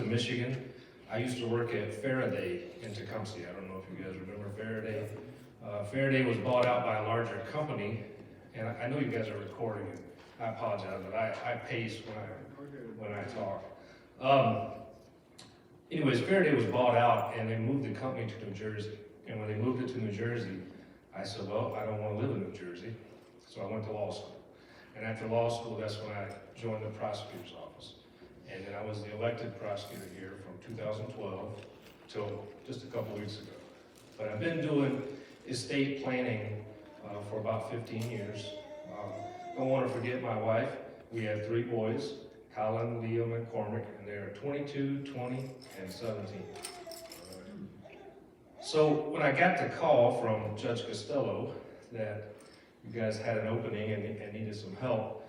Michigan. I used to work at Faraday in Tecumseh. I don't know if you guys remember Faraday. Faraday was bought out by a larger company, and I know you guys are recording it. I apologize, but I pace when I talk. Anyways, Faraday was bought out, and they moved the company to New Jersey. And when they moved it to New Jersey, I said, well, I don't want to live in New Jersey. So I went to law school. And after law school, that's when I joined the prosecutor's office. And then I was the elected prosecutor here from 2012 till just a couple weeks ago. But I've been doing estate planning for about 15 years. Don't want to forget my wife. We have 3 boys, Colin, Liam, and Cormac, and they're 22, 20, and 17. So when I got the call from Judge Costello that you guys had an opening and needed some help,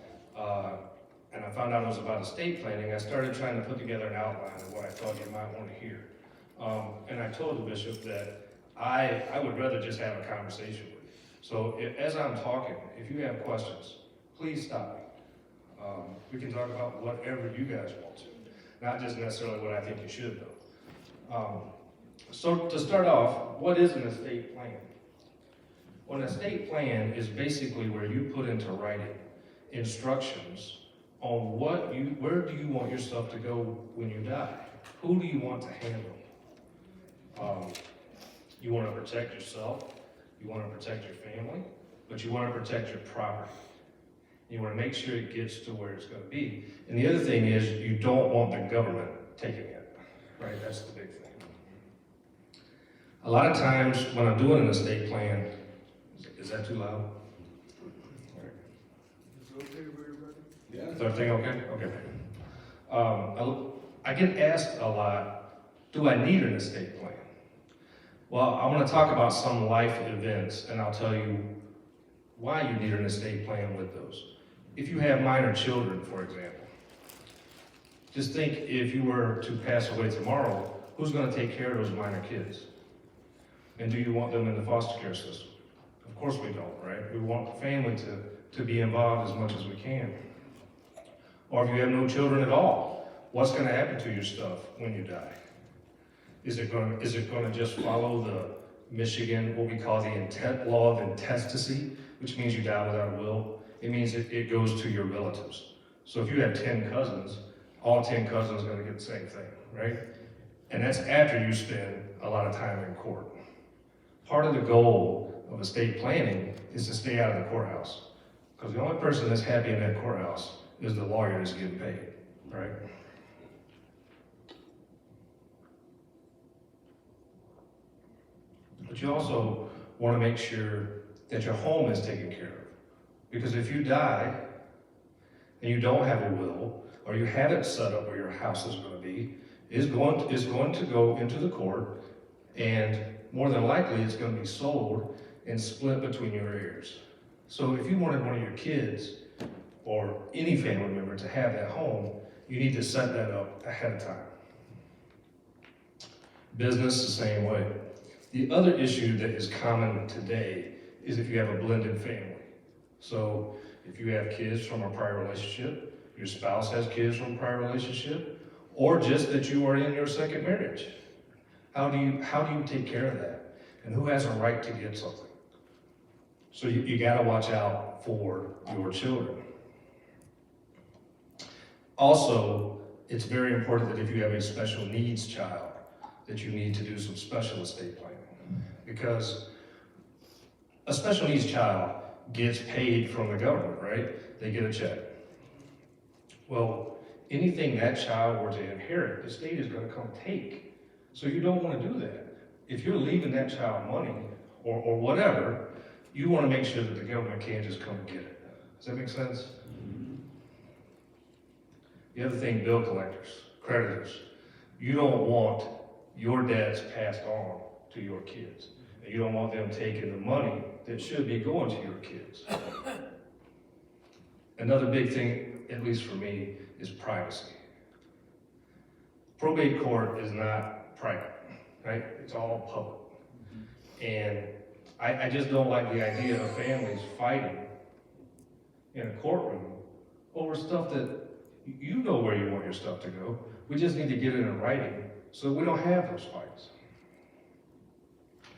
and I found out it was about estate planning, I started trying to put together an outline of what I thought you might want to hear. And I told the bishop that I would rather just have a conversation with you. So as I'm talking, if you have questions, please stop me. We can talk about whatever you guys want to, not just necessarily what I think you should know. So to start off, what is an estate plan? Well, an estate plan is basically where you put into writing instructions on where do you want your stuff to go when you die? Who do you want to handle? You want to protect yourself, you want to protect your family, but you want to protect your property. You want to make sure it gets to where it's going to be. And the other thing is you don't want the government taking it, right? That's the big thing. A lot of times when I'm doing an estate plan, is that too loud? All right. Is it okay for everybody? Yeah. Is everything okay? Okay. I get asked a lot, do I need an estate plan? Well, I want to talk about some life events, and I'll tell you why you need an estate plan with those. If you have minor children, for example, just think if you were to pass away tomorrow, who's going to take care of those minor kids? And do you want them in the foster care system? Of course we don't, right? We want the family to be involved as much as we can. Or if you have no children at all, what's going to happen to your stuff when you die? Is it going to just follow the Michigan, what we call the law of intestacy, which means you die without a will? It means it goes to your relatives. So if you have 10 cousins, all 10 cousins are going to get the same thing, right? And that's after you spend a lot of time in court. Part of the goal of estate planning is to stay out of the courthouse. Because the only person that's happy in that courthouse is the lawyer that's getting paid, right? But you also want to make sure that your home is taken care of. Because if you die and you don't have a will, or you have it set up where your house is going to be, is going to go into the court, and more than likely it's going to be sold and split between your heirs. So if you wanted one of your kids or any family member to have that home, you need to set that up ahead of time. Business the same way. The other issue that is common today is if you have a blended family. So if you have kids from a prior relationship, your spouse has kids from a prior relationship, or just that you are in your second marriage. How do you take care of that? And who has a right to get something? So you gotta watch out for your children. Also, it's very important that if you have a special needs child, that you need to do some special estate planning. Because a special needs child gets paid from the government, right? They get a check. Well, anything that child were to inherit, the state is going to come take. So you don't want to do that. If you're leaving that child money or whatever, you want to make sure that the government can't just come and get it. Does that make sense? The other thing, bill collectors, creditors. You don't want your debts passed on to your kids. And you don't want them taking the money that should be going to your kids. Another big thing, at least for me, is privacy. Probate court is not private, right? It's all public. And I just don't like the idea of families fighting in a courtroom over stuff that You know where you want your stuff to go. We just need to get it in writing so we don't have those fights.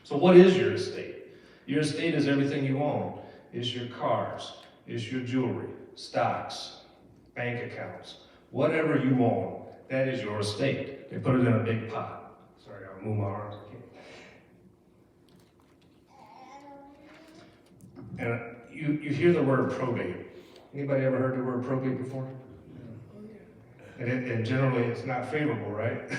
So what is your estate? Your estate is everything you own. It's your cars, it's your jewelry, stocks, bank accounts, whatever you own, that is your estate. They put it in a big pot. Sorry, I'll move my arms. I can't. And you hear the word probate. Anybody ever heard the word probate before? And generally it's not favorable, right?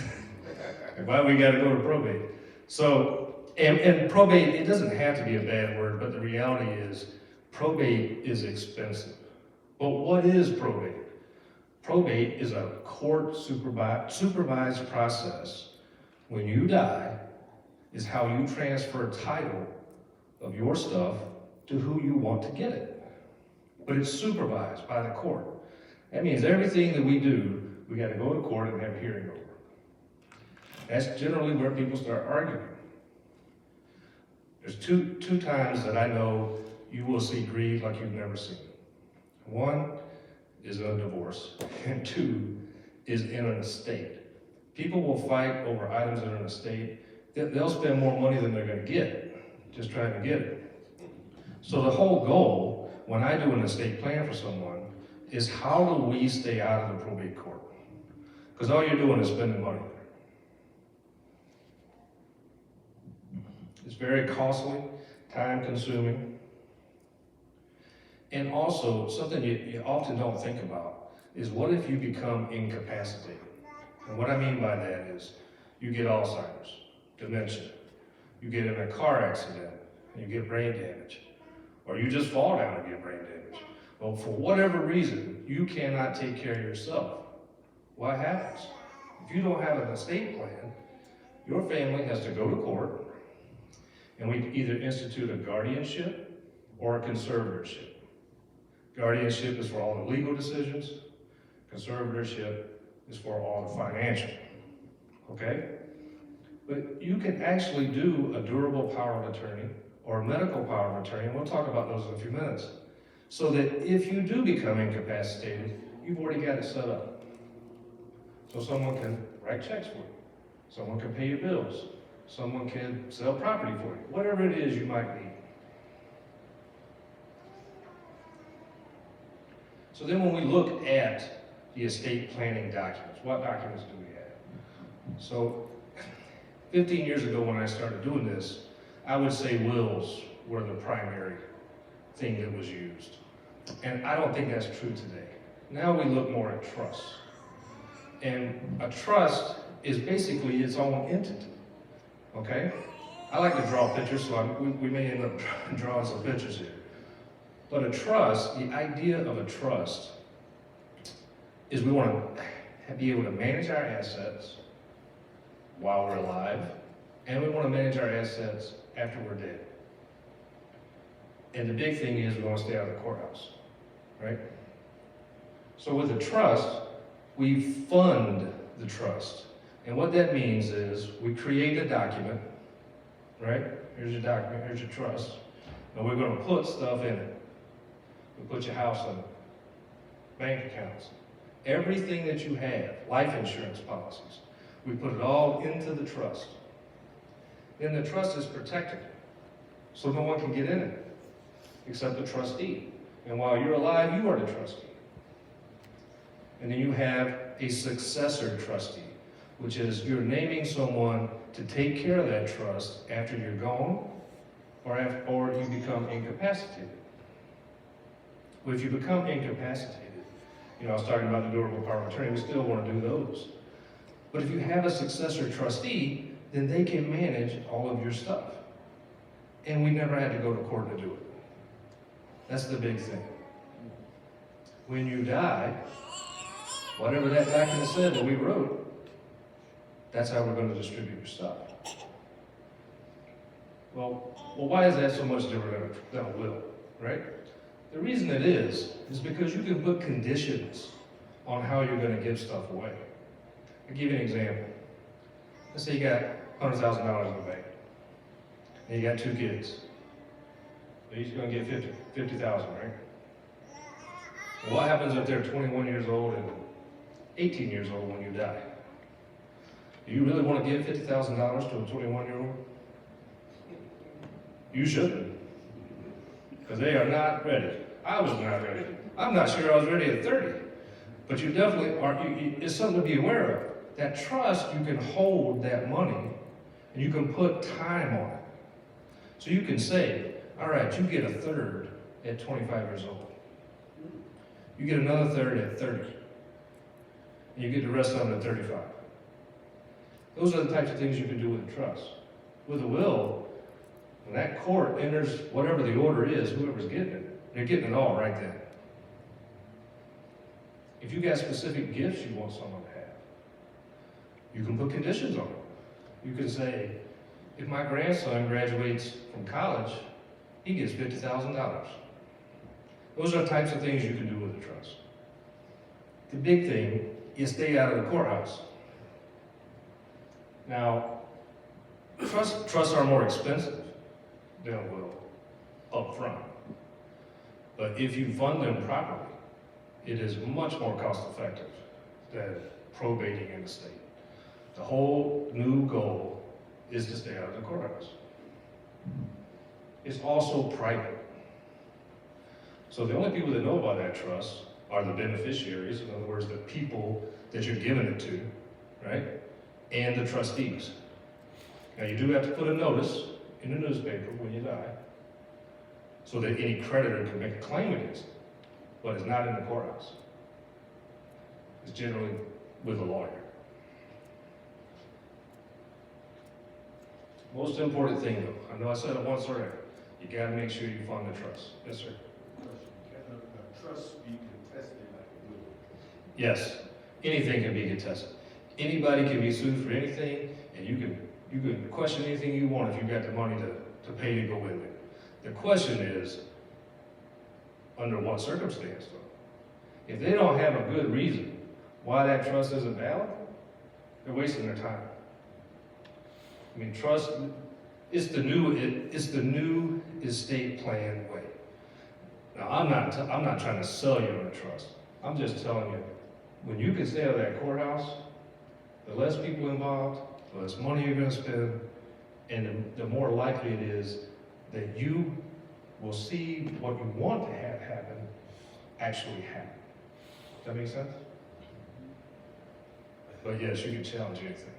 Why we got to go to probate? So, and probate, it doesn't have to be a bad word, but the reality is probate is expensive. But what is probate? Probate is a court supervised process. When you die, is how you transfer title of your stuff to who you want to get it. But it's supervised by the court. That means everything that we do, we got to go to court and have a hearing over. That's generally where people start arguing. There's two times that I know you will see greed like you've never seen. One is in a divorce, and two is in an estate. People will fight over items in an estate. They'll spend more money than they're going to get, just trying to get it. So the whole goal, when I do an estate plan for someone, is how do we stay out of the probate court? Because all you're doing is spending money. It's very costly, time consuming. And also, something you often don't think about is what if you become incapacitated? And what I mean by that is you get Alzheimer's, dementia, you get in a car accident and you get brain damage, or you just fall down and get brain damage. Well, for whatever reason, you cannot take care of yourself. What happens? If you don't have an estate plan, your family has to go to court, and we either institute a guardianship or a conservatorship. Guardianship is for all the legal decisions. Conservatorship is for all the financial. Okay? But you can actually do a durable power of attorney or a medical power of attorney, and we'll talk about those in a few minutes, so that if you do become incapacitated, you've already got it set up. So someone can write checks for you. Someone can pay your bills. Someone can sell property for you. Whatever it is you might need. So then when we look at the estate planning documents, what documents do we have? So 15 years ago when I started doing this, I would say wills were the primary thing that was used. And I don't think that's true today. Now we look more at trusts. And a trust is basically its own entity, okay? I like to draw pictures, so we may end up drawing some pictures here. But a trust, the idea of a trust is we want to be able to manage our assets while we're alive, and we want to manage our assets after we're dead. And the big thing is we want to stay out of the courthouse, right? So with a trust, we fund the trust. And what that means is we create a document, right? Here's your document, here's your trust. And we're going to put stuff in it. We put your house in it, bank accounts, everything that you have, life insurance policies. We put it all into the trust. Then the trust is protected, so no one can get in it except the trustee. And while you're alive, you are the trustee. And then you have a successor trustee, which is you're naming someone to take care of that trust after you're gone or you become incapacitated. Well, if you become incapacitated, I was talking about the durable power of attorney, we still want to do those. But if you have a successor trustee, then they can manage all of your stuff. And we never had to go to court to do it. That's the big thing. When you die, whatever that document said that we wrote, that's how we're going to distribute your stuff. Well, why is that so much different than a will, right? The reason it is because you can put conditions on how you're going to give stuff away. I'll give you an example. Let's say you got $100,000 in the bank, and you got 2 kids. They're each going to get $50,000, right? Well, what happens if they're 21 years old and 18 years old when you die. Do you really want to give $50,000 to a 21-year-old? You shouldn't, because they are not ready. I was not ready. I'm not sure I was ready at 30, but you definitely are. It's something to be aware of. That trust, you can hold that money, and you can put time on it. So you can say, all right, you get a third at 25 years old. You get another third at 30. And you get the rest of it at 35. Those are the types of things you can do with a trust. With a will, when that court enters whatever the order is, whoever's getting it, they're getting it all right then. If you got specific gifts you want someone to have, you can put conditions on it. You can say, if my grandson graduates from college, he gets $50,000. Those are the types of things you can do with a trust. The big thing is stay out of the courthouse. Now, trusts are more expensive than a will up front. But if you fund them properly, it is much more cost effective than probating in the state. The whole new goal is to stay out of the courthouse. It's also private. So the only people that know about that trust are the beneficiaries, in other words, the people that you're giving it to, right? And the trustees. Now you do have to put a notice in the newspaper when you die, so that any creditor can make a claim against it, but it's not in the courthouse. It's generally with a lawyer. Most important thing though, I know I said it once already, you gotta make sure you fund the trust. Yes, sir? Question, can a trust be contested like a will? Yes, anything can be contested. Anybody can be sued for anything, and you can question anything you want if you got the money to pay to go in there. The question is, under what circumstance though? If they don't have a good reason why that trust isn't valid, they're wasting their time. I mean, trust, it's the new estate plan way. Now, I'm not trying to sell you on a trust. I'm just telling you, when you can stay out of that courthouse, the less people involved, the less money you're going to spend, and the more likely it is that you will see what you want to have happen actually happen. Does that make sense? But yes, you can challenge anything.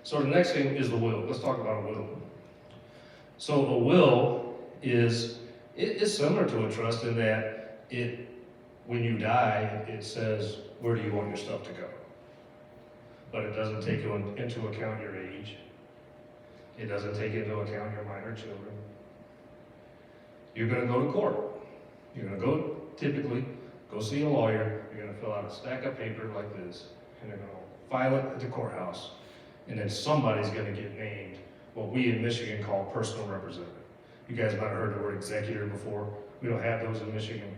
So the next thing is the will. Let's talk about a will. So a will is similar to a trust in that when you die, it says, where do you want your stuff to go? But it doesn't take into account your age. It doesn't take into account your minor children. You're going to go to court. You're going to typically go see a lawyer. You're going to fill out a stack of paper like this, and they're going to file it at the courthouse. And then somebody's going to get named what we in Michigan call personal representative. You guys might have heard the word executor before. We don't have those in Michigan.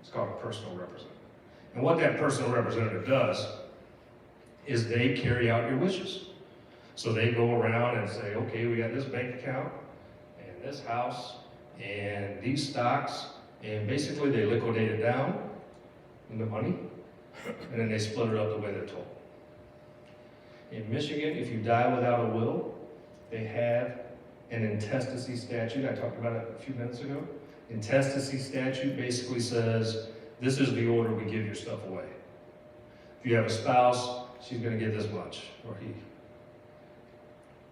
It's called a personal representative. And what that personal representative does is they carry out your wishes. So they go around and say, okay, we got this bank account and this house and these stocks, and basically they liquidate it down in the money, and then they split it up the way they're told. In Michigan, if you die without a will, they have an intestacy statute. I talked about it a few minutes ago. Intestacy statute basically says, this is the order we give your stuff away. If you have a spouse, she's going to get this much, or he.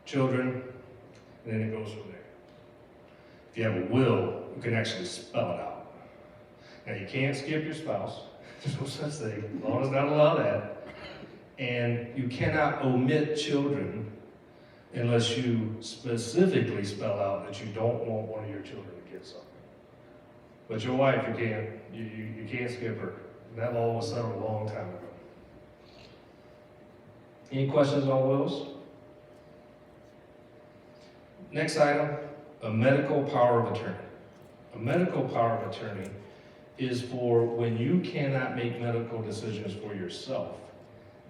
Children, and then it goes from there. If you have a will, you can actually spell it out. Now, you can't skip your spouse. There's no such thing. Law does not allow that. And you cannot omit children unless you specifically spell out that you don't want one of your children to get something. But your wife, you can't. You can't skip her. That law was settled a long time ago. Any questions on wills? Next item, a medical power of attorney. A medical power of attorney is for when you cannot make medical decisions for yourself.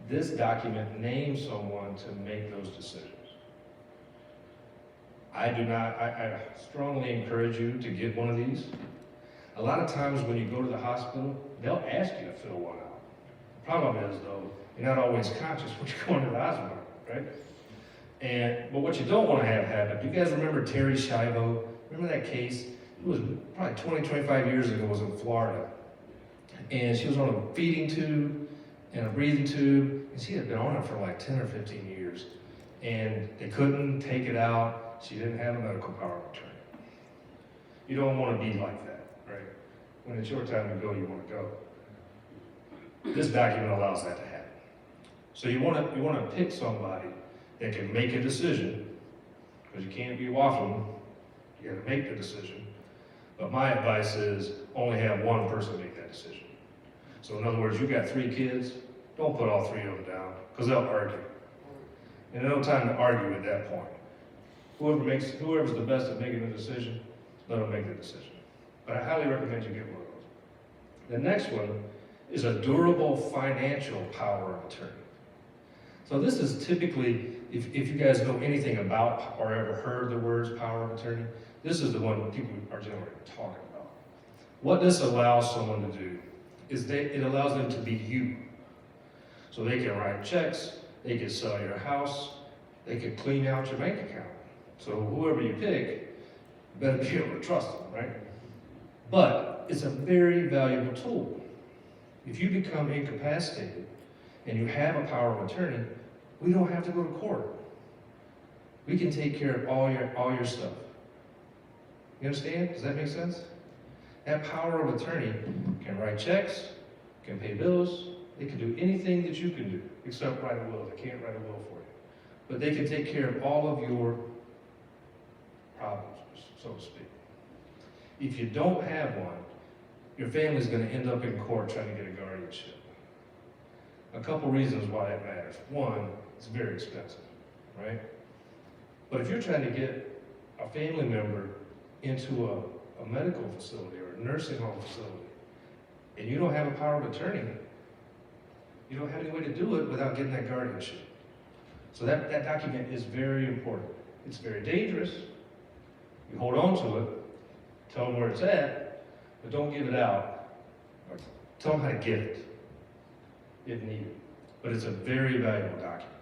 This document names someone to make those decisions. I strongly encourage you to get one of these. A lot of times when you go to the hospital, they'll ask you to fill one out. The problem is, though, you're not always conscious when you're going to the hospital, right? But what you don't want to have happen, do you guys remember Terry Schiavo? Remember that case? It was probably 20, 25 years ago. It was in Florida. And she was on a feeding tube and a breathing tube, and she had been on it for like 10 or 15 years. And they couldn't take it out. She didn't have a medical power of attorney. You don't want to be like that, right? When it's your time to go, you want to go. This document allows that to happen. So you want to pick somebody that can make a decision, because you can't be waffling. You got to make the decision. But my advice is only have one person make that decision. So in other words, you got 3 kids, don't put all 3 of them down, because they'll argue. And there's no time to argue at that point. Whoever's the best at making the decision, let them make the decision. But I highly recommend you get one of those. The next one is a durable financial power of attorney. So this is typically, if you guys know anything about or ever heard the words power of attorney, this is the one people are generally talking about. What this allows someone to do is it allows them to be you. So they can write checks, they can sell your house, they can clean out your bank account. So whoever you pick, you better be able to trust them, right? But it's a very valuable tool. If you become incapacitated and you have a power of attorney, we don't have to go to court. We can take care of all your stuff. You understand? Does that make sense? That power of attorney can write checks, can pay bills, they can do anything that you can do, except write a will. They can't write a will for you. But they can take care of all of your problems, so to speak. If you don't have one, your family's going to end up in court trying to get a guardianship. A couple reasons why that matters. One, it's very expensive, right? But if you're trying to get a family member into a medical facility or a nursing home facility, and you don't have a power of attorney, you don't have any way to do it without getting that guardianship. So that document is very important. It's very dangerous. You hold on to it, tell them where it's at, but don't give it out. Or tell them how to get it if needed. But it's a very valuable document.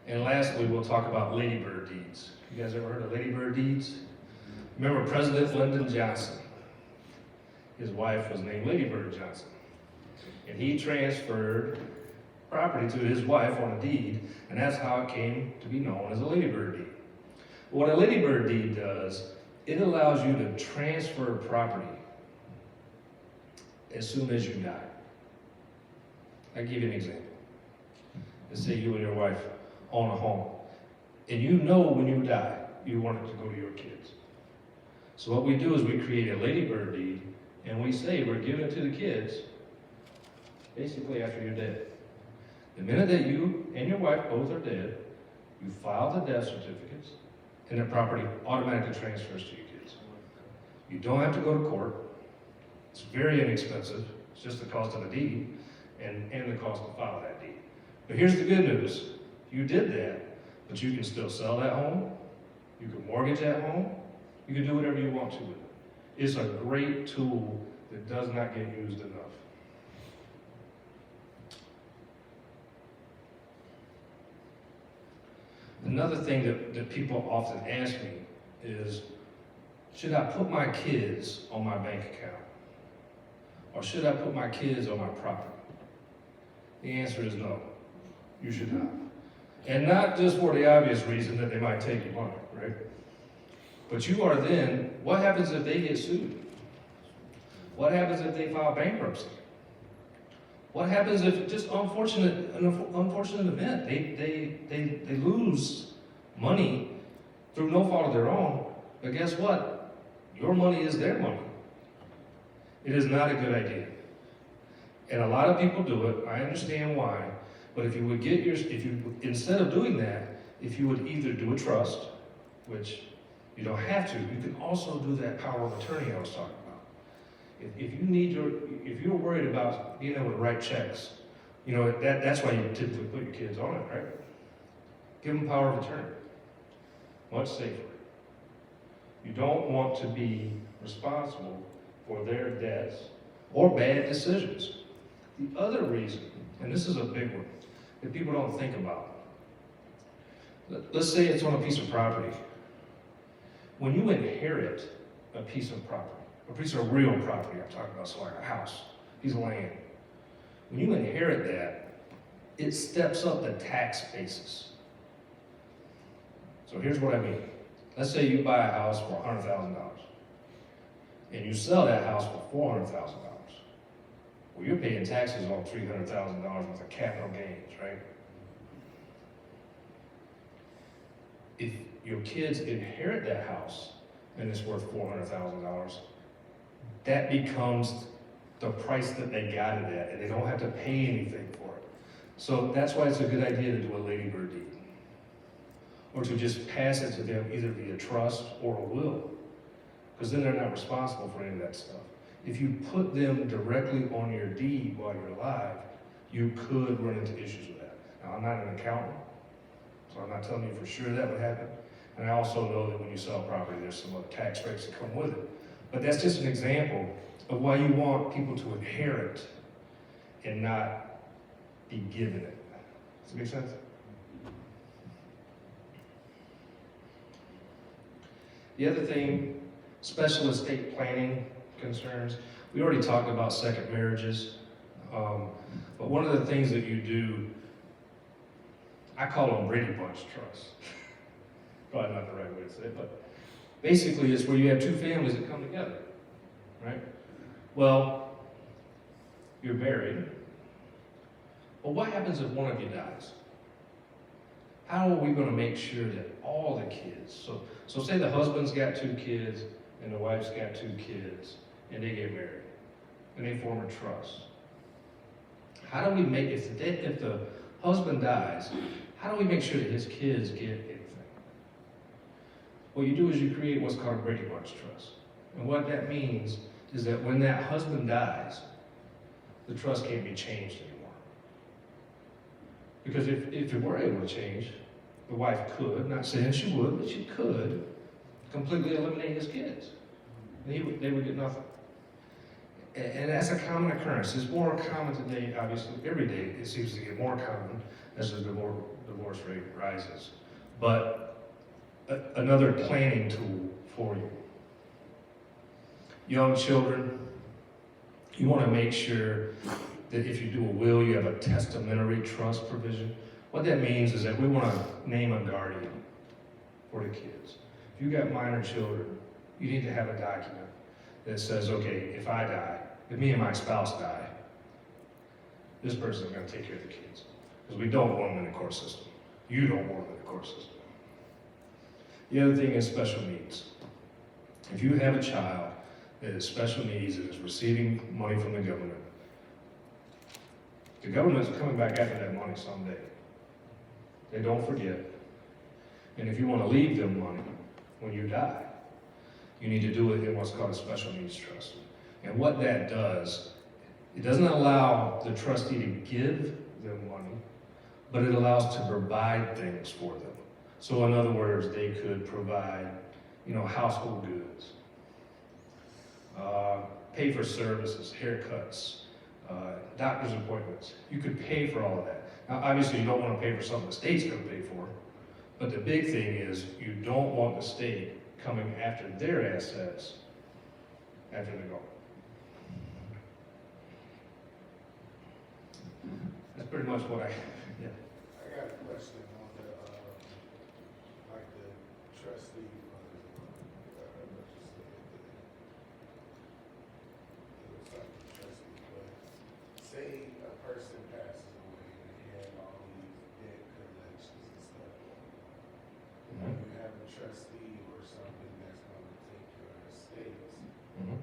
And lastly, we'll talk about ladybird deeds. You guys ever heard of ladybird deeds? Remember President Lyndon Johnson? His wife was named Lady Bird Johnson. And he transferred property to his wife on a deed, and that's how it came to be known as a ladybird deed. What a ladybird deed does, it allows you to transfer property as soon as you die. I'll give you an example. Let's say you and your wife own a home, and you know when you die, you want it to go to your kids. So what we do is we create a ladybird deed, and we say we're giving it to the kids basically after you're dead. The minute that you and your wife both are dead, you file the death certificates, and the property automatically transfers to your kids. You don't have to go to court. It's very inexpensive. It's just the cost of the deed and the cost to file that deed. But here's the good news. You did that, but you can still sell that home. You can mortgage that home. You can do whatever you want to with it. It's a great tool that does not get used enough. Another thing that people often ask me is, should I put my kids on my bank account? Or should I put my kids on my property? The answer is no, you should not. And not just for the obvious reason that they might take your money, right? But you are then, what happens if they get sued? What happens if they file bankruptcy? What happens if just an unfortunate event, they lose money through no fault of their own, but guess what? Your money is their money. It is not a good idea. And a lot of people do it, I understand why, but if you would instead of doing that, if you would either do a trust, which you don't have to, you can also do that power of attorney I was talking about. If you're worried about being able to write checks, that's why you typically put your kids on it, right? Give them power of attorney. Much safer. You don't want to be responsible for their debts or bad decisions. The other reason, and this is a big one that people don't think about. Let's say it's on a piece of property. When you inherit a piece of property, a piece of real property I'm talking about, so like a house, a piece of land. When you inherit that, it steps up the tax basis. So here's what I mean. Let's say you buy a house for $100,000 and you sell that house for $400,000. Well, you're paying taxes on $300,000 worth of capital gains, right? If your kids inherit that house and it's worth $400,000, that becomes the price that they got it at, and they don't have to pay anything for it. So that's why it's a good idea to do a ladybird deed, or to just pass it to them either via trust or a will, because then they're not responsible for any of that stuff. If you put them directly on your deed while you're alive, you could run into issues with that. Now, I'm not an accountant, so I'm not telling you for sure that would happen. And I also know that when you sell property, there's some other tax breaks that come with it. But that's just an example of why you want people to inherit and not be given it. Does that make sense? The other thing, special estate planning concerns. We already talked about second marriages, but one of the things that you do, I call them Brady Bunch trusts. Probably not the right way to say it, but basically it's where you have two families that come together, right? Well, you're married, but what happens if one of you dies? How are we going to make sure that all the kids, so say the husband's got 2 kids and the wife's got 2 kids, and they get married, and they form a trust. How do we make, if the husband dies, how do we make sure that his kids get anything? What you do is you create what's called a Brady Bunch trust. And what that means is that when that husband dies, the trust can't be changed anymore. Because if it were able to change, the wife could, not saying she would, but she could completely eliminate his kids. They would get nothing. And that's a common occurrence. It's more common today, obviously, every day it seems to get more common as the divorce rate rises. But another planning tool for you. Young children, you want to make sure that if you do a will, you have a testamentary trust provision. What that means is that we want to name a guardian for the kids. If you've got minor children, you need to have a document that says, okay, if I die, if me and my spouse die, this person's going to take care of the kids. Because we don't want them in the court system. You don't want them in the court system. The other thing is special needs. If you have a child that has special needs and is receiving money from the government's coming back after that money someday. They don't forget. And if you want to leave them money when you die, you need to do it in what's called a special needs trust. And what that does, it doesn't allow the trustee to give them money, but it allows to provide things for them. So in other words, they could provide, household goods, pay for services, haircuts, doctor's appointments. You could pay for all of that. Now, obviously, you don't want to pay for something the state's going to pay for, but the big thing is you don't want the state coming after their assets after they're gone. That's pretty much what yeah. I got a question on the trustee say a person passes away and they had all these debt collections and stuff. Mm-hmm. You have a trustee or something that's going to take your estates. Mm-hmm.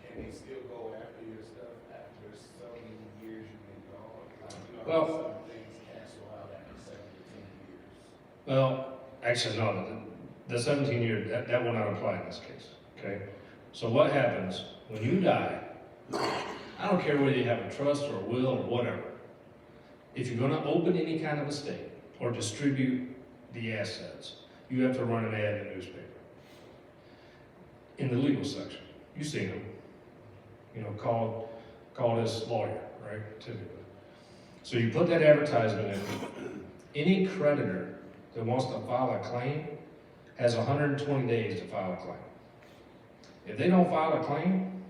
Can they still go after your stuff after so many years you've been gone? Like, Well, some things cancel out after 7 to 10 years. Well, actually, no. The 17 year, that will not apply in this case. Okay. So what happens when you die? I don't care whether you have a trust or a will or whatever. If you're going to open any kind of estate or distribute the assets, you have to run an ad in the newspaper. In the legal section. You've seen them. You know, call this lawyer, right? Typically. So you put that advertisement in. Any creditor that wants to file a claim has 120 days to file a claim. If they don't file a claim,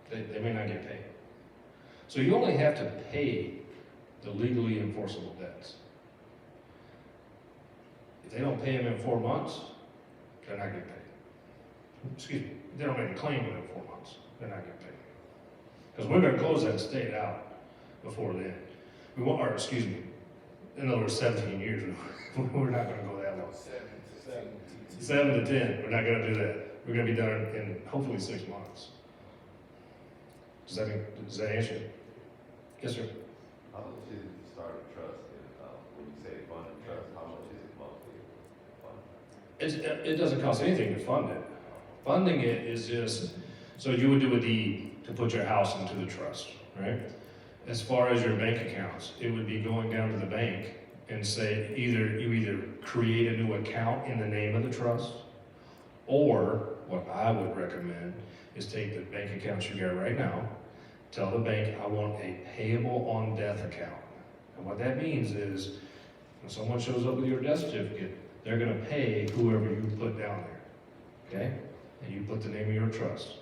they may not get paid. So you only have to pay the legally enforceable debts. If they don't pay them in 4 months, they're not getting paid. Excuse me, if they don't make a claim within 4 months, they're not getting paid. Because we're gonna close that estate out before then. We won't, or excuse me, in other words, 17 years, we're not gonna go that long. 7 to 10, we're not gonna do that. We're gonna be done in hopefully 6 months. Does that answer it? Yes, sir. How much is it to start a trust? And when you say fund a trust, how much is it monthly? It doesn't cost anything to fund it. Funding it is just, so you would do a deed to put your house into the trust, right? As far as your bank accounts, it would be going down to the bank and say, you either create a new account in the name of the trust, or what I would recommend is take the bank accounts you got right now, tell the bank, I want a payable on death account. And what that means is, when someone shows up with your death certificate, they're gonna pay whoever you put down there, okay? And you put the name of your trust.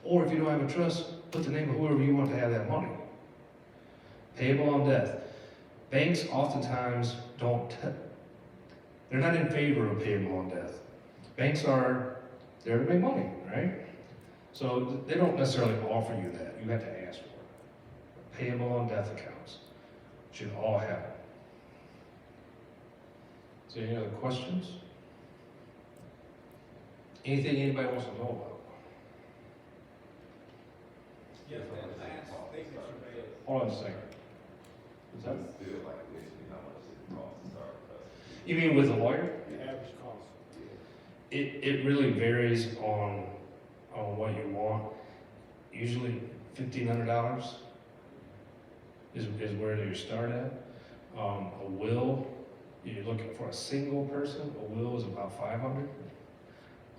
Or if you don't have a trust, put the name of whoever you want to have that money. Payable on death. Banks oftentimes they're not in favor of payable on death. Banks are there to make money, right? So they don't necessarily offer you that. You have to ask for it. Payable on death accounts should all have it. Is there any other questions? Anything anybody wants to know about? Yes, that last thing that you made. Hold on a second. Is that, Still like initially, how much does it cost to start a trust? you mean with a lawyer? The average cost. It really varies on what you want. Usually $1,500 is where you start at. A will, you're looking for a single person, a will is about $500.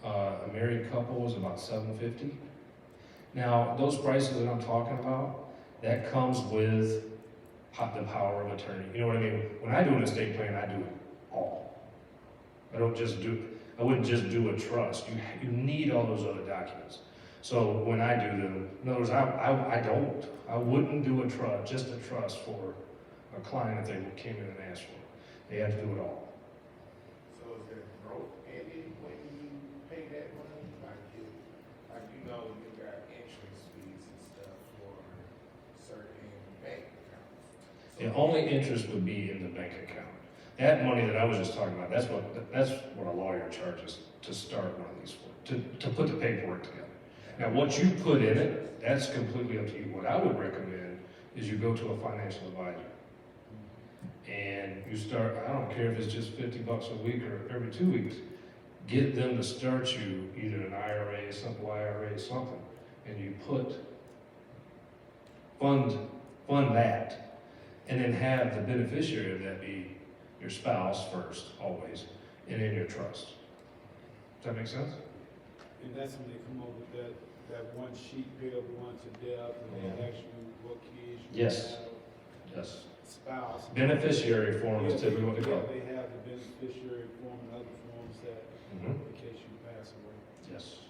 A married couple is about $750. Now, those prices that I'm talking about, that comes with the power of attorney. You know what I mean? When I do an estate plan, I do it all. I wouldn't just do a trust. You need all those other documents. So when I do them, in other words, I wouldn't do a trust, just a trust for a client if they came in and asked for it. They have to do it all. So is there growth in it when you pay that money? Like you know, you got interest fees and stuff for certain bank accounts. The only interest would be in the bank account. That money that I was just talking about, that's what a lawyer charges to start one of these for, to put the paperwork together. Now, what you put in it, that's completely up to you. What I would recommend is you go to a financial advisor. And you start, I don't care if it's just $50 a week or every 2 weeks, get them to start you either an IRA, simple IRA, something, and you fund that, and then have the beneficiary of that be your spouse first, always, and in your trust. Does that make sense? And that's when they come up with that one sheet bill, one to death, and they ask you what kids you Yes. have, Yes. spouse. Beneficiary form is typically what they call it. They have the beneficiary form and other forms that, Mhm. in case you pass away. Yes.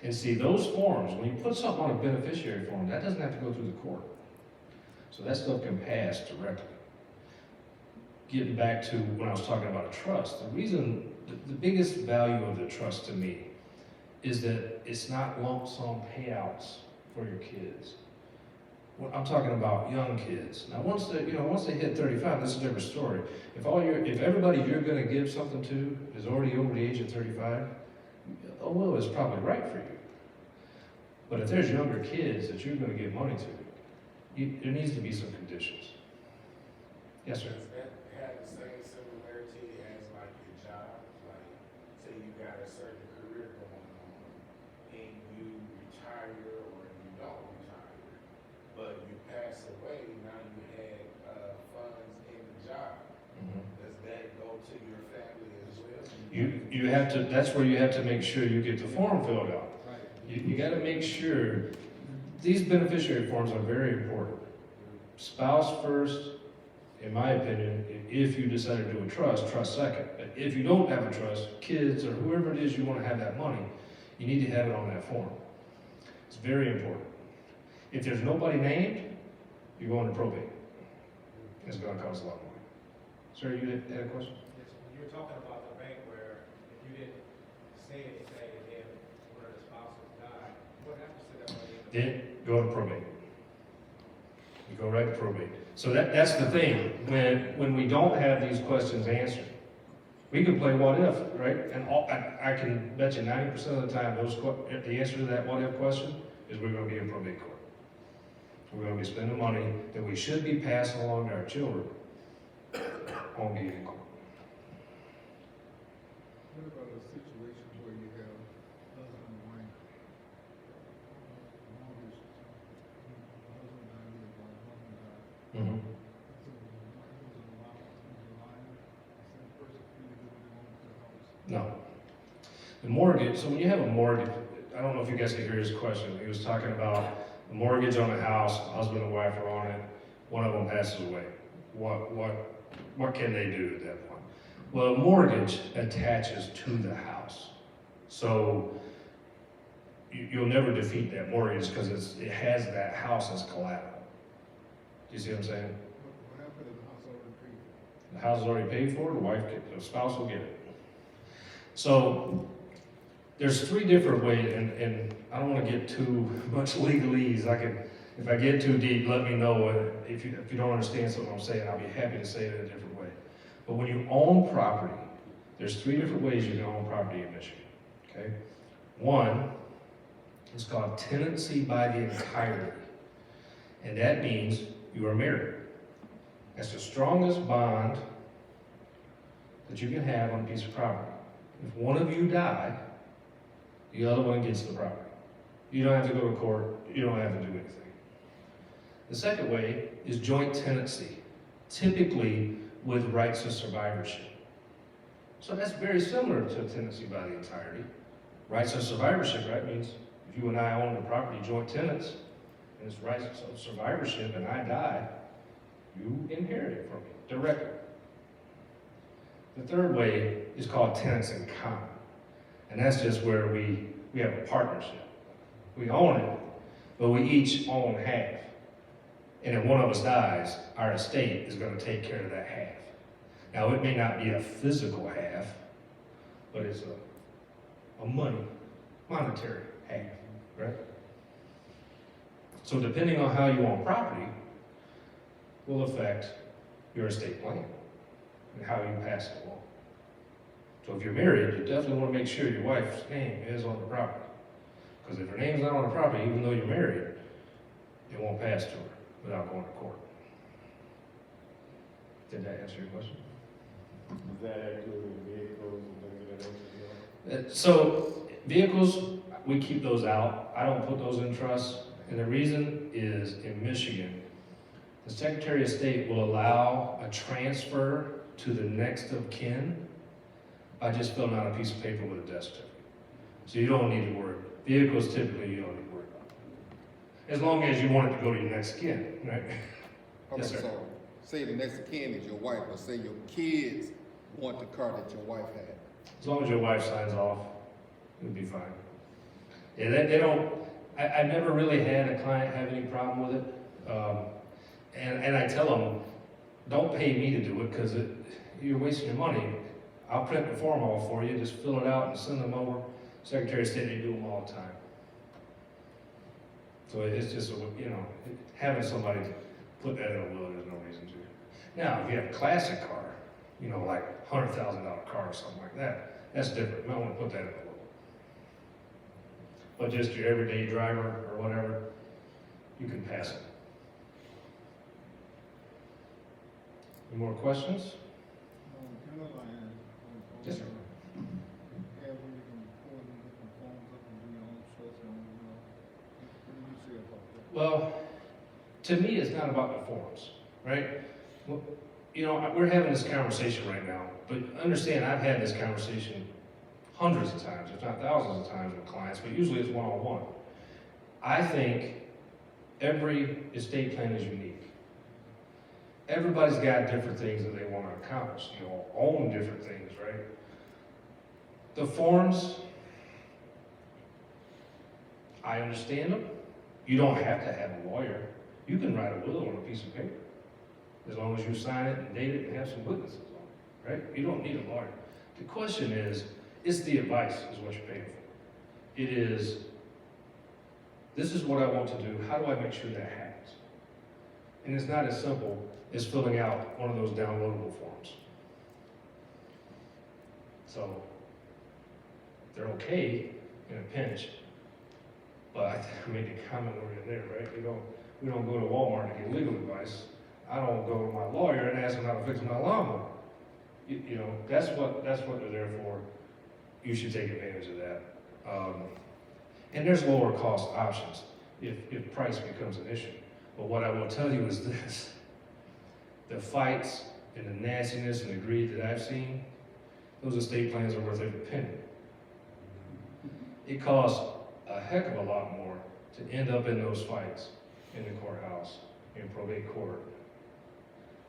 And see, those forms, when you put something on a beneficiary form, that doesn't have to go through the court. So that stuff can pass directly. Getting back to when I was talking about a trust, the reason, the biggest value of the trust to me is that it's not lump sum payouts for your kids. What I'm talking about young kids. Now, once they hit 35, this is a different story. If everybody you're going to give something to is already over the age of 35, a will is probably right for you. But if there's younger kids that you're going to give money to, there needs to be some conditions. Yes, sir. Does that have the same similarity as like your job? Like, say you got a certain career going on, and you retire or you don't retire, but you pass away, now you had funds in the job. Mhm. Does that go to your family as well? You have to, that's where you have to make sure you get the form filled out. Right. You gotta make sure, these beneficiary forms are very important. Spouse first, in my opinion, if you decide to do a trust second. But if you don't have a trust, kids or whoever it is you wanna have that money, you need to have it on that form. It's very important. If there's nobody named, you're going to probate. It's gonna cost a lot more. Sir, you had a question? Yes, when you're talking about the bank where if you didn't say anything and then one of the spouses died, what happens to that money? Then go to probate. You go right to probate. So that's the thing. When we don't have these questions answered, we can play what if, right? And I can bet you 90% of the time, the answer to that what if question is we're going to be in probate court. We're going to be spending money that we should be passing along to our children on being in court. What about a situation where you have husband and wife, mortgage, husband died, either one, husband died, Mm-hmm. so the wife was allowed to be the liar, the same person free to do what they want with their house? No. The mortgage, so when you have a mortgage, I don't know if you guys could hear his question. He was talking about the mortgage on a house, husband and wife are on it, one of them passes away. What can they do at that point? Well, a mortgage attaches to the house. So you'll never defeat that mortgage because it has that house as collateral. Do you see what I'm saying? What happened if the house already paid for? The house is already paid for, the spouse will get it. So there's three different ways, and I don't want to get too much legalese. If I get too deep, let me know. If you don't understand something I'm saying, I'll be happy to say it in a different way. But when you own property, there's three different ways you can own property in Michigan. Okay, one is called tenancy by the entirety, and that means you are married. That's the strongest bond that you can have on a piece of property. If one of you die, the other one gets the property. You don't have to go to court. You don't have to do anything. The second way is joint tenancy, typically with rights of survivorship. So that's very similar to tenancy by the entirety. Rights of survivorship, right, means if you and I own the property, joint tenants, and it's rights of survivorship, and I die, you inherit it from me directly. The third way is called tenants in common. And that's just where we have a partnership. We own it, but we each own half. And if one of us dies, our estate is going to take care of that half. Now, it may not be a physical half, but it's a monetary half, right? So depending on how you own property will affect your estate plan and how you pass it along. So if you're married, you definitely want to make sure your wife's name is on the property. Because if her name's not on the property, even though you're married, it won't pass to her without going to court. Did that answer your question? Is that including vehicles and things of that nature? So vehicles, we keep those out. I don't put those in trust. And the reason is in Michigan, the Secretary of State will allow a transfer to the next of kin by just filling out a piece of paper with a death certificate. So you don't need to worry. Vehicles typically you don't need to worry about. As long as you want it to go to your next of kin, right? Okay, Yes, sir. so say the next of kin is your wife, or say your kids want the car that your wife had. As long as your wife signs off, it'll be fine. Yeah, they don't, I've never really had a client have any problem with it. And I tell them, don't pay me to do it because you're wasting your money. I'll print the form off for you, just fill it out and send them over. Secretary of State, they do them all the time. So it's just, having somebody put that in a will, there's no reason to. Now, if you have a classic car, like $100,000 car or something like that, that's different. You might want to put that in a will. But just your everyday driver or whatever, you can pass it. Any more questions? In the line, Yes, sir. have where you can pull in different forms up and do your own trust and own will. What do you say about that? Well, to me, it's not about the forms, right? Well, we're having this conversation right now, but understand I've had this conversation hundreds of times, if not thousands of times with clients, but usually it's one-on-one. I think every estate plan is unique. Everybody's got different things that they want to accomplish. You all own different things, right? The forms, I understand them. You don't have to have a lawyer. You can write a will on a piece of paper, as long as you sign it and date it and have some witnesses on it, right? You don't need a lawyer. The question is, it's the advice is what you're paying for. It is, this is what I want to do, how do I make sure that happens? And it's not as simple as filling out one of those downloadable forms. So, they're okay in a pinch, but I made a comment over there, right? We don't go to Walmart to get legal advice. I don't go to my lawyer and ask him how to fix my lawnmower. You know, that's what they're there for. You should take advantage of that. And there's lower cost options if price becomes an issue. But what I will tell you is this: the fights and the nastiness and the greed that I've seen, those estate plans are worth every penny. It costs a heck of a lot more to end up in those fights in the courthouse, in probate court,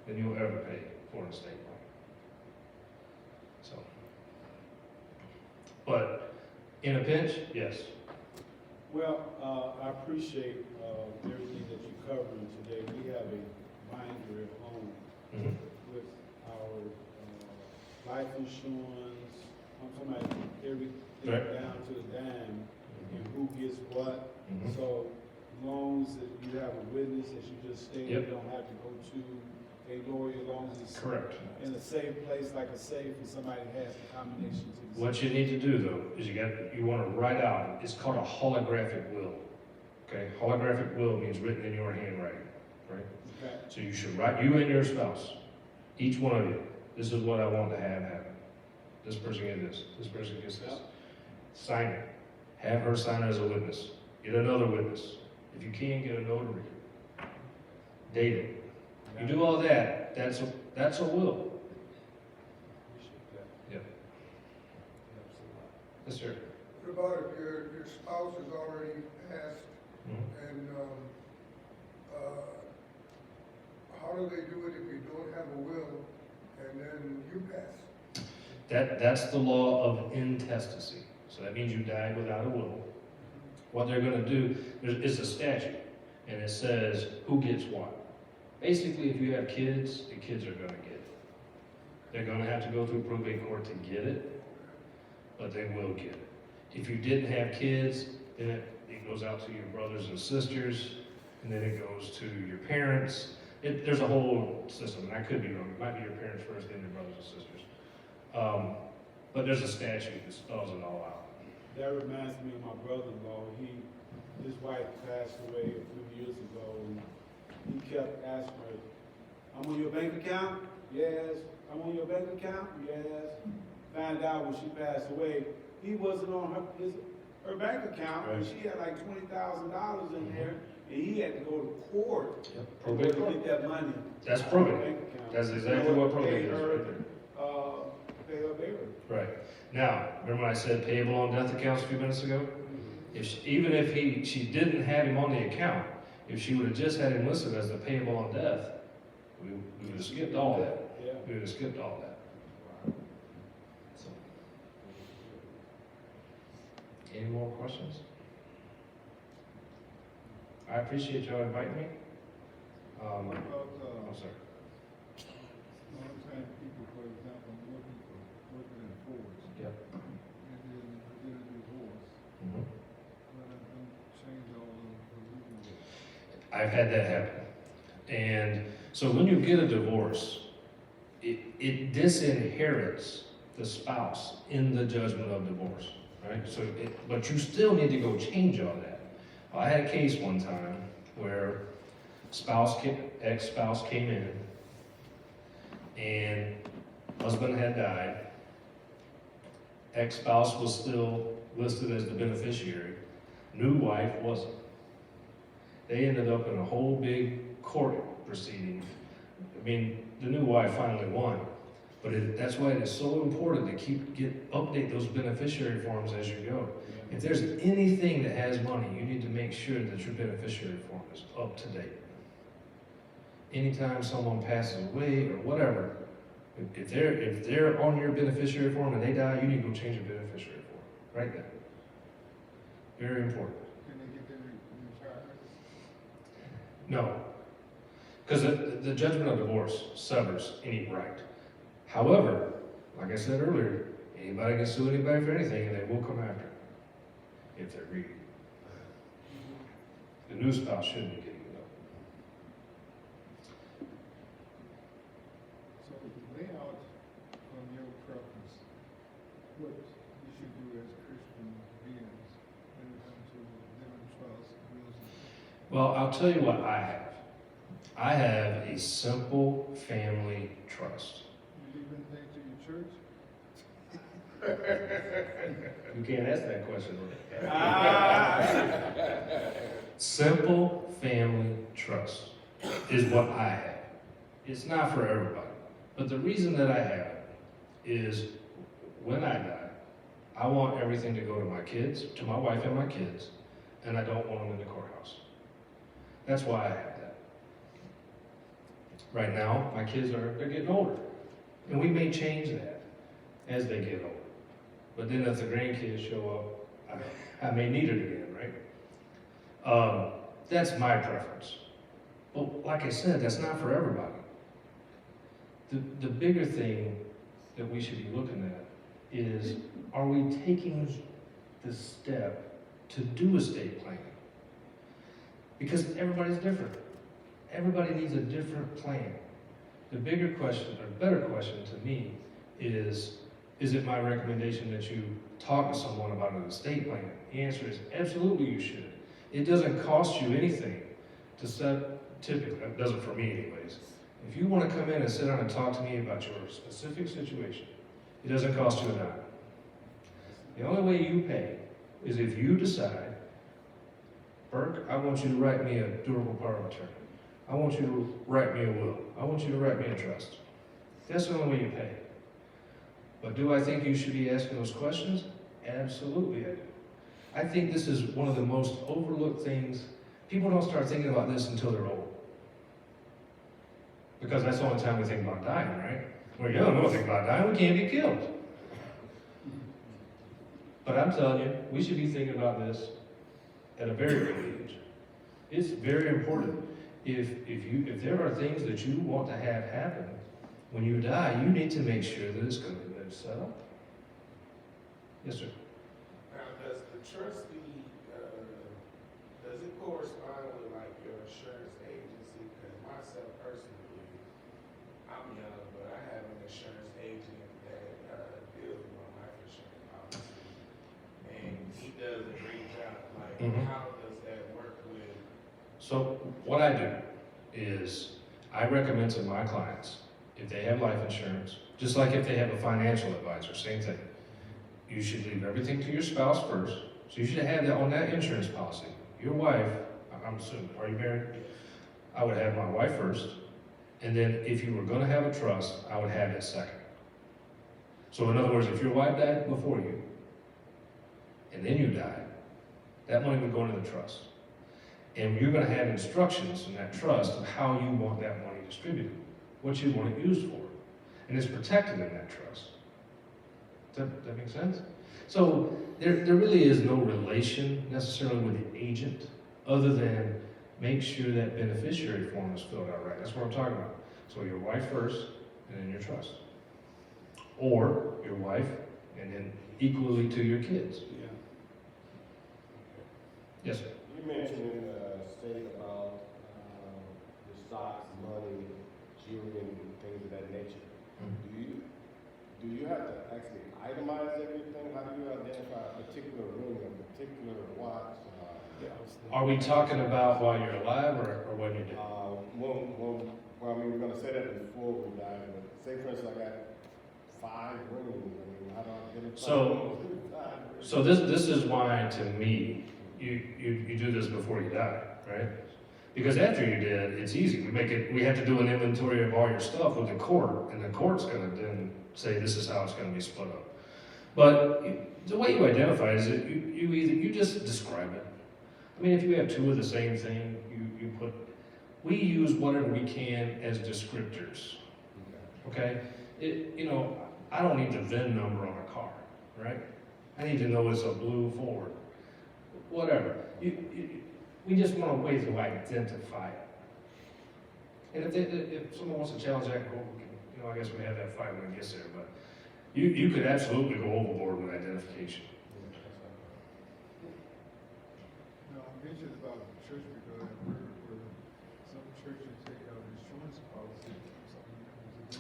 than you'll ever pay for an estate plan. So, but in a pinch, yes. Well, I appreciate everything that you're covering today. We have a binder at home Mhm. with our life insurance, I'm talking about everything Right. down to the dime, and who gets what. Mhm. So, as long as that you have a witness, as you just stated, Yep. you don't have to go to a lawyer, as long as it's Correct. in a safe place like a safe, and somebody has the combination to the. What you need to do though, is you want to write out, it's called a holographic will. Okay, holographic will means written in your handwriting, right? Okay. So you should write, you and your spouse, each one of you, this is what I want to have happen. This person gets this person gets this. Sign it. Have her sign it as a witness. Get another witness. If you can, get a notary. Date it. You do all that, that's a will. Appreciate that. Yep. Helps a lot. Yes, sir. What about if your spouse has already passed Mhm. and, how do they do it if you don't have a will and then you pass? That's the law of intestacy. So that means you died without a will. What they're gonna do, it's a statute, and it says who gets what. Basically, if you have kids, the kids are gonna get it. They're gonna have to go through probate court to get it, but they will get it. If you didn't have kids, then it goes out to your brothers and sisters, and then it goes to your parents. There's a whole system, and I could be wrong, it might be your parents first, then your brothers and sisters. But there's a statute that spells it all out. That reminds me of my brother-in-law. His wife passed away a few years ago, and he kept asking her, "I'm on your bank account?" "Yes." "I'm on your bank account?" "Yes." Found out when she passed away, he wasn't on her bank account, and Right. she had like $20,000 in there, and he had to go to court Yep. to Probate court. get that money. That's out of probate. her bank account. That's exactly what probate Pay is her, right there. pay her burial. Right. Now, remember when I said payable on death accounts a few minutes ago? Even if she didn't have him on the account, if she would have just had him listed as the payable on death, we would have skipped all that. Yeah. We would have skipped all that. So. Any more questions? I appreciate y'all inviting me. What about, I'm sorry. sometimes people, for example, working in force, Yep. and then get a divorce, Mhm. but it don't change all of the legal rules. I've had that happen. And so when you get a divorce, it disinherits the spouse in the judgment of divorce, right? But you still need to go change all that. I had a case one time where ex-spouse came in, and husband had died. Ex-spouse was still listed as the beneficiary. New wife wasn't. They ended up in a whole big court proceeding. I mean, the new wife finally won, But that's why it is so important to update those beneficiary forms as you go. If there's anything that has money, you need to make sure that your beneficiary form is up to date. Anytime someone passes away or whatever, if they're on your beneficiary form and they die, you need to go change your beneficiary form right now. Very important. Can they get their retirement? No, because the judgment of divorce severs any right. However, like I said earlier, anybody can sue anybody for anything and they will come after them if they're greedy. The new spouse shouldn't be getting it up. So lay out from your preference, what you should do as Christian beings when it comes to living trust, wills, and Well, I'll tell you what I have. I have a simple family trust. you leave anything to your church? You can't ask that question. Simple family trust is what I have. It's not for everybody. But the reason that I have it is when I die, I want everything to go to my kids, to my wife and my kids, and I don't want them in the courthouse. That's why I have that. Right now, my kids they're getting older. And we may change that as they get older. But then if the grandkids show up, I may need it again, right? That's my preference. But like I said, that's not for everybody. The bigger thing that we should be looking at is, are we taking the step to do estate planning? Because everybody's different. Everybody needs a different plan. The bigger question, or better question to me, is it my recommendation that you talk to someone about an estate plan? The answer is absolutely you should. It doesn't cost you anything to set, typically, it doesn't for me anyways. If you want to come in and sit down and talk to me about your specific situation, it doesn't cost you a dime. The only way you pay is if you decide, Burke, I want you to write me a durable power of attorney. I want you to write me a will. I want you to write me a trust. That's the only way you pay. But do I think you should be asking those questions? Absolutely I do. I think this is one of the most overlooked things. People don't start thinking about this until they're old. Because that's the only time we think about dying, right? We're young, we don't think about dying, we can't get killed. But I'm telling you, we should be thinking about this at a very early age. It's very important. If there are things that you want to have happen when you die, you need to make sure that it's going to be set up. Yes, sir. Now, does the trustee, does it correspond with like your insurance agency? Because myself personally, I'm young, but I have an insurance agent that deals with my life insurance policy. And he does a great job. Like, how does that work with? So what I do is I recommend to my clients, if they have life insurance, just like if they have a financial advisor, same thing. You should leave everything to your spouse first. So you should have that on that insurance policy. Your wife, I'm assuming, are you married? I would have my wife first. And then if you were going to have a trust, I would have it second. So in other words, if your wife died before you, and then you died, that money would go into the trust. And you're going to have instructions in that trust of how you want that money distributed, what you want it used for. And it's protected in that trust. Does that make sense? So there really is no relation necessarily with the agent other than make sure that beneficiary form is filled out right. That's what I'm talking about. So your wife first and then your trust. Or your wife and then equally to your kids. Yeah. Yes, sir. You mentioned in the state about the stocks, money, jewelry, and things of that nature. Do you have to actually itemize everything? How do you identify a particular ring, a particular watch? Are we talking about while you're alive or when you're dead? Well, I mean, we're gonna say that before we die, but say for instance, I got 5 rings. I mean, how do I identify? So this is why, to me, you do this before you die, right? Because after you're dead, it's easy. We have to do an inventory of all your stuff with the court, and the court's gonna then say this is how it's gonna be split up. But the way you identify is that you just describe it. I mean, if you have two of the same thing, we use whatever we can as descriptors, okay? I don't need the VIN number on a car, right? I need to know it's a blue Ford, whatever. We just want a way to identify it. And if someone wants to challenge that, I guess we have that fight when it gets there, but you could absolutely go overboard with identification. Now, I mentioned about the church because I've heard where some churches take out insurance policy.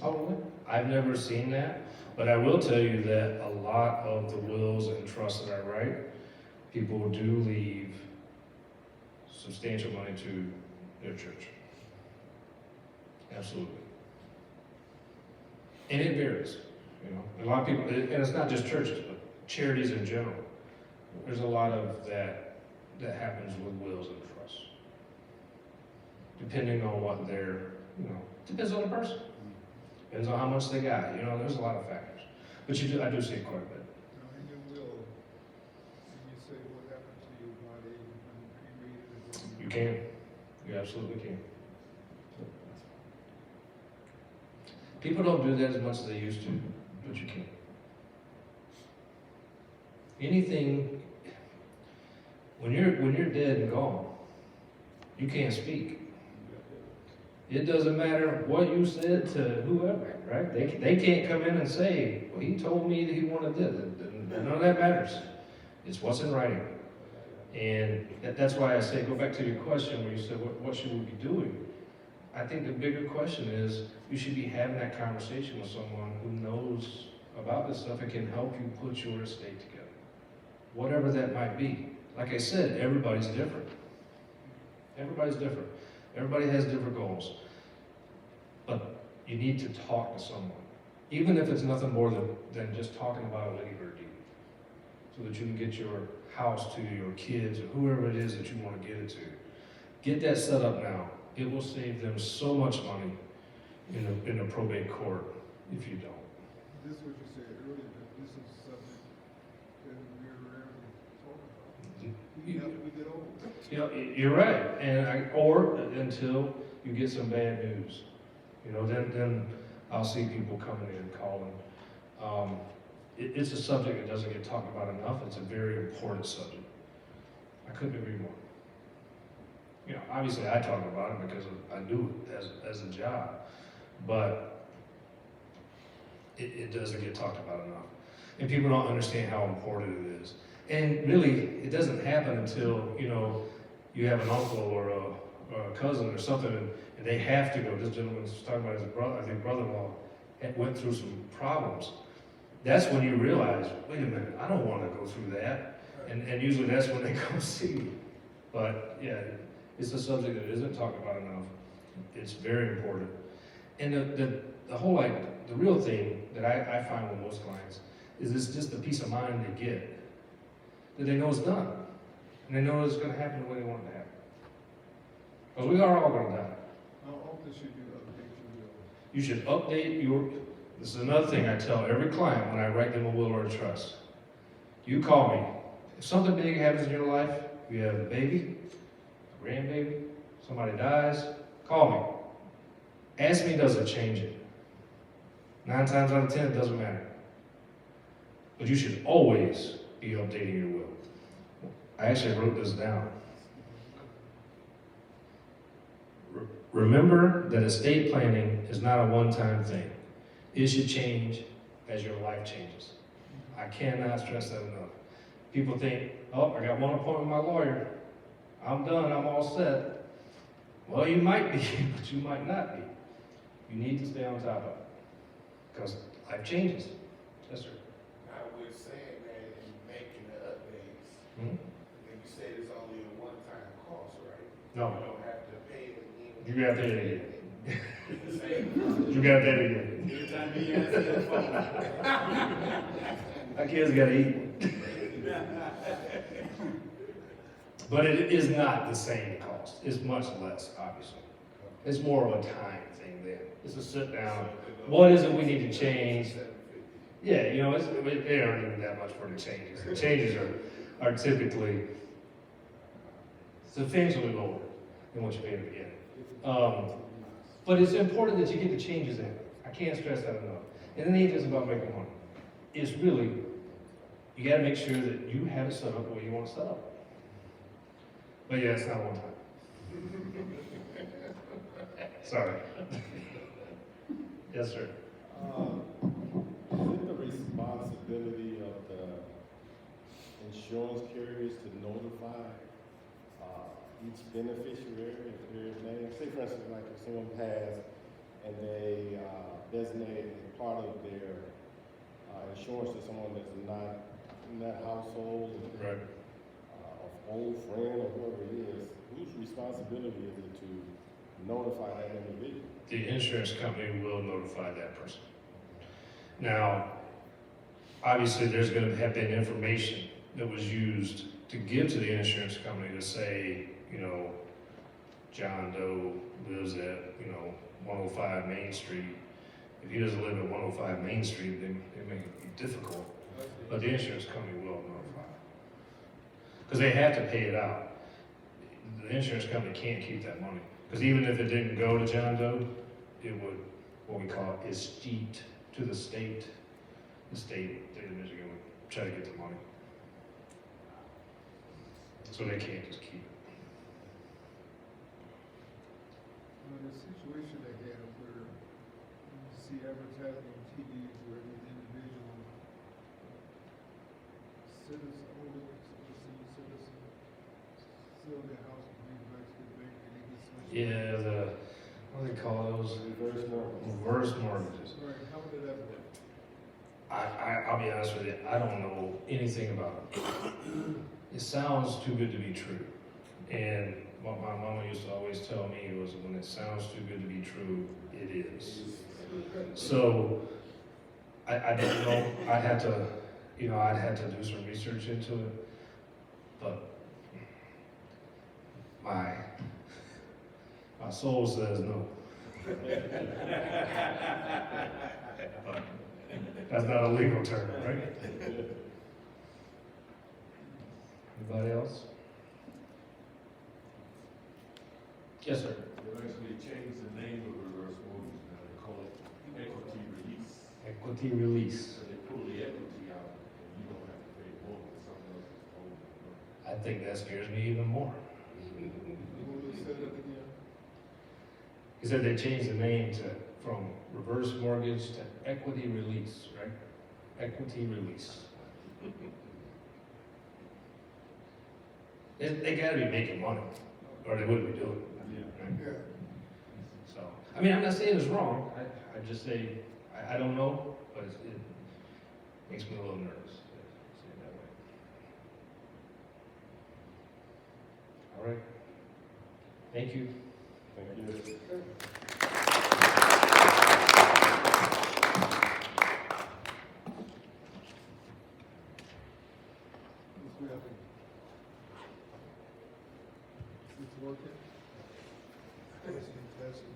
Oh, really? I've never seen that, but I will tell you that a lot of the wills and trusts that I write, people do leave substantial money to their church. Absolutely. And it varies, A lot of people, and it's not just churches, but charities in general. There's a lot of that happens with wills and trusts. Depending on what depends on the person. Depends on how much they got, there's a lot of factors. But I do see it quite a bit. Now, in your will, can you say what happened to your body when you cremated? You can. You absolutely can. People don't do that as much as they used to, but you can. Anything, when you're dead and gone, you can't speak. It doesn't matter what you said to whoever, right? They can't come in and say, well, he told me that he wanted this. None of that matters. It's what's in writing. And that's why I say, go back to your question where you said, what should we be doing? I think the bigger question is, you should be having that conversation with someone who knows about this stuff and can help you put your estate together. Whatever that might be. Like I said, everybody's different. Everybody's different. Everybody has different goals. But you need to talk to someone. Even if it's nothing more than just talking about a labor deed. So that you can get your house to your kids or whoever it is that you want to get it to. Get that set up now. It will save them so much money in the probate court if you don't. This is what you said earlier, that this is something that we're rarely talking about. We get old. You're right, or until you get some bad news, then I'll see people coming in calling. It's a subject that doesn't get talked about enough. It's a very important subject. I couldn't agree more. Obviously I talk about it because I do it as a job, but it doesn't get talked about enough. And people don't understand how important it is. And really, it doesn't happen until, you have an uncle or a cousin or something, and they have to go. This gentleman was talking about his brother, I think brother-in-law, went through some problems. That's when you realize, wait a minute, I don't want to go through that. And usually that's when they come see me. But yeah, it's a subject that isn't talked about enough. It's very important. And the whole, the real thing that I find with most clients is it's just the peace of mind they get. That they know it's done. And they know it's going to happen the way they want it to happen. Because we are all going to die. How often should you update your will? You should update this is another thing I tell every client when I write them a will or a trust. You call me. If something big happens in your life, you have a baby, a grandbaby, somebody dies, call me. Ask me, does it change it? 9 times out of 10, it doesn't matter. But you should always be updating your will. I actually wrote this down. Remember that estate planning is not a one-time thing. It should change as your life changes. I cannot stress that enough. People think, oh, I got one appointment with my lawyer. I'm done, I'm all set. Well, you might be, but you might not be. You need to stay on top of it. Because life changes. Yes, sir. Now, we're saying that in making the updates, Hmm? and you said it's only a one-time cost, right? No. You don't have to pay it again. You got that again. The same. You got that again. Every time he answers the phone. My kids gotta eat. But it is not the same cost. cost. It's much less, obviously. It's more of a time thing then. It's a sit down. What is it we need to change? Yeah, you know, they aren't even that much for the changes. The changes are typically substantially lower than what you paid at the beginning. But it's important that you get the changes in. I can't stress that enough. And it ain't just about making money. It's really, you gotta make sure that you have it set up the way you want it set up. But yeah, it's not one time. Sorry. Yes, sir. Is it the responsibility of the insurance carriers to notify each beneficiary of their name? Say for instance, like if someone passed and they designate a part of their insurance to someone that's not in that household, Right. an old friend or whoever it is, whose responsibility is it to notify that individual? The insurance company will notify that person. Now, obviously, there's gonna have been information that was used to give to the insurance company to say, you know, John Doe lives at, 105 Main Street. If he doesn't live at 105 Main Street, then it may be difficult, but the insurance company will notify. Because they have to pay it out. The insurance company can't keep that money. Because even if it didn't go to John Doe, it would, what we call escheat to the state. The state of Michigan would try to get the money. So they can't just keep it. The situation they have where you see advertising on TV where these individual citizens, older citizens, sell their house and bring it back to the bank and they get so much. Yeah, what do they call those? Reverse mortgage. Reverse mortgages. Right, how did that work? I'll be honest with you, I don't know anything about it. It sounds too good to be true. And what my mama used to always tell me was when it sounds too good to be true, it is. So I don't know. I'd have to do some research into it. But my soul says no. But that's not a legal term, right? Anybody else? Yes, sir. They actually changed the name of reverse mortgage now, they call it equity release. Equity release. So they pull the equity out and you don't have to pay more than something else is owed. I think that scares me even more. You want to say that again? He said they changed the name from reverse mortgage to equity release, right? Equity release. They gotta be making money, or they wouldn't be doing it. Right? Yeah. So, I mean, I'm not saying it's wrong. I just say, I don't know, but it makes me a little nervous. Say it that way. All right. Thank you. Thank you. It's working. Testing, testing.